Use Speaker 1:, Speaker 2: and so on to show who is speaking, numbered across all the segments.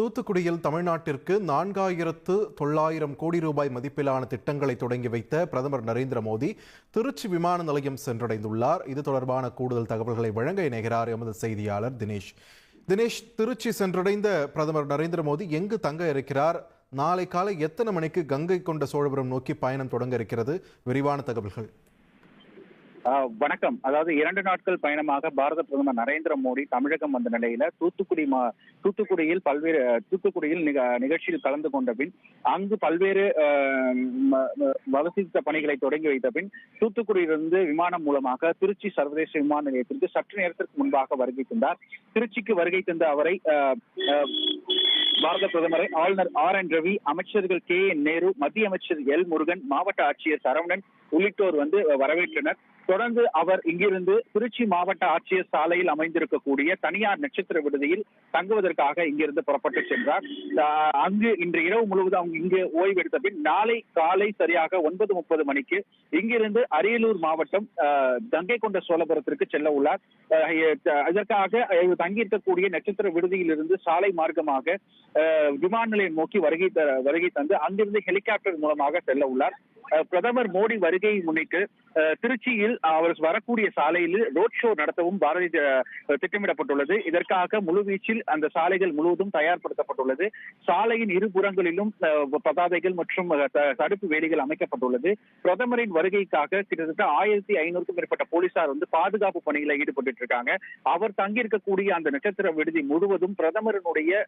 Speaker 1: தூத்துக்குடியில் தமிழ்நாட்டிற்கு 4900 கோடி ரூபாய் மதிப்பிலான திட்டங்களை தொடங்கி வைத்த பிரதமர் நரேந்திர மோடி திருச்சி விமான நிலையம் சென்றடைந்துள்ளார். இது தொடர்பான கூடுதல் தகவல்களை வழங்க இணைகிறார் எமது செய்தியாளர் தினேஷ். திருச்சி சென்றடைந்த பிரதமர் நரேந்திர மோடி எங்கு தங்க இருக்கிறார்? நாளை காலை எத்தனை மணிக்கு கங்கை கொண்ட சோழபுரம் நோக்கி பயணம் தொடங்க இருக்கிறது? விரிவான தகவல்கள்.
Speaker 2: வணக்கம். அதாவது 2 நாட்கள் பயணமாக பாரத பிரதமர் நரேந்திர மோடி தமிழகம் வந்த நிலையில தூத்துக்குடியில் நிகழ்ச்சியில் கலந்து கொண்ட பின் அங்கு பல்வேறு வளர்ச்சி பணிகளை தொடங்கி வைத்த பின் தூத்துக்குடியிலிருந்து விமானம் மூலமாக திருச்சி சர்வதேச விமான நிலையத்திற்கு சற்று நேரத்திற்கு முன்பாக வருகை தந்தார். திருச்சிக்கு வருகை தந்த அவரை பாரத பிரதமரை ஆளுநர் RN ரவி, அமைச்சர்கள் KN நேரு, மத்திய அமைச்சர் L முருகன், மாவட்ட ஆட்சியர் சரவணன் உள்ளிட்டோர் வரவேற்றனர். தொடர்ந்து அவர் இங்கிருந்து திருச்சி மாவட்ட ஆட்சியர் சாலையில் அமைந்திருக்கக்கூடிய தனியார் நட்சத்திர விடுதியில் தங்குவதற்காக இங்கிருந்து புறப்பட்டு சென்றார். அங்கு இன்று இரவு முழுவதும் இங்கு ஓய்வெடுத்த பின் நாளை காலை சரியாக 9:30 மணிக்கு இங்கிருந்து அரியலூர் மாவட்டம் கங்கை கொண்ட சோழபுரத்திற்கு செல்ல உள்ளார். இதற்காக தங்கியிருக்கக்கூடிய நட்சத்திர விடுதியில் இருந்து சாலை மார்க்கமாக விமான நிலையம் நோக்கி வருகை தந்து அங்கிருந்து ஹெலிகாப்டர் மூலமாக செல்ல உள்ளார். பிரதமர் மோடி வருகையை முன்னிட்டு திருச்சியில் அவர் வரக்கூடிய சாலையில் ரோட் ஷோ நடத்தவும் திட்டமிடப்பட்டுள்ளது. இதற்காக முழுவீச்சில் அந்த சாலைகள் முழுவதும் தயார்படுத்தப்பட்டுள்ளது. சாலையின் இருபுறங்களிலும் பதாதைகள் மற்றும் தடுப்பு வேலிகள் அமைக்கப்பட்டுள்ளது. பிரதமரின் வருகைக்காக கிட்டத்தட்ட 1500க்கும் மேற்பட்ட போலீசார் பாதுகாப்பு பணிகளை ஈடுபட்டு இருக்காங்க. அவர் தங்கியிருக்கக்கூடிய அந்த நட்சத்திர விடுதி முழுவதும் பிரதமரினுடைய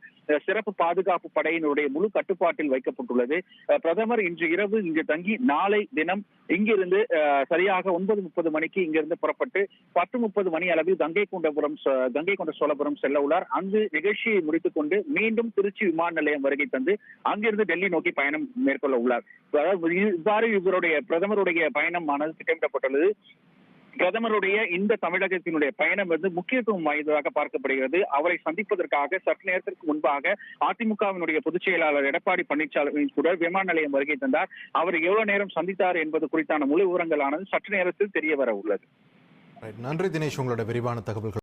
Speaker 2: சிறப்பு பாதுகாப்பு படையினுடைய முழு கட்டுப்பாட்டில் வைக்கப்பட்டுள்ளது. பிரதமர் இன்று இரவு இங்கு தங்கி நாளை தினம் இங்கிருந்து சரியாக 9:30 மணிக்கு இங்கிருந்து புறப்பட்டு 10:30 மணி அளவில் கங்கை கொண்ட சோழபுரம் செல்ல உள்ளார். அங்கு நிகழ்ச்சியை முடித்துக் கொண்டு மீண்டும் திருச்சி விமான நிலையம் வருகை தந்து அங்கிருந்து டெல்லி நோக்கி பயணம் மேற்கொள்ள உள்ளார். இவ்வாறு இவருடைய பிரதமருடைய பயணமானது திட்டமிடப்பட்டுள்ளது. பிரதமருடைய இந்த தமிழகத்தினுடைய பயணம் முக்கியத்துவம் வாய்ந்ததாக பார்க்கப்படுகிறது. அவரை சந்திப்பதற்காக சற்று நேரத்திற்கு முன்பாக அதிமுகவினுடைய பொதுச் செயலாளர் எடப்பாடி பழனிசாமி கூட விமான நிலையம் வருகை தந்தார். அவர் எவ்வளவு நேரம் சந்தித்தார் என்பது குறித்தான முழு விவரங்களானது சற்று நேரத்தில் தெரிய வர உள்ளது.
Speaker 1: நன்றி தினேஷ், உங்களோட விரிவான தகவல்கள்.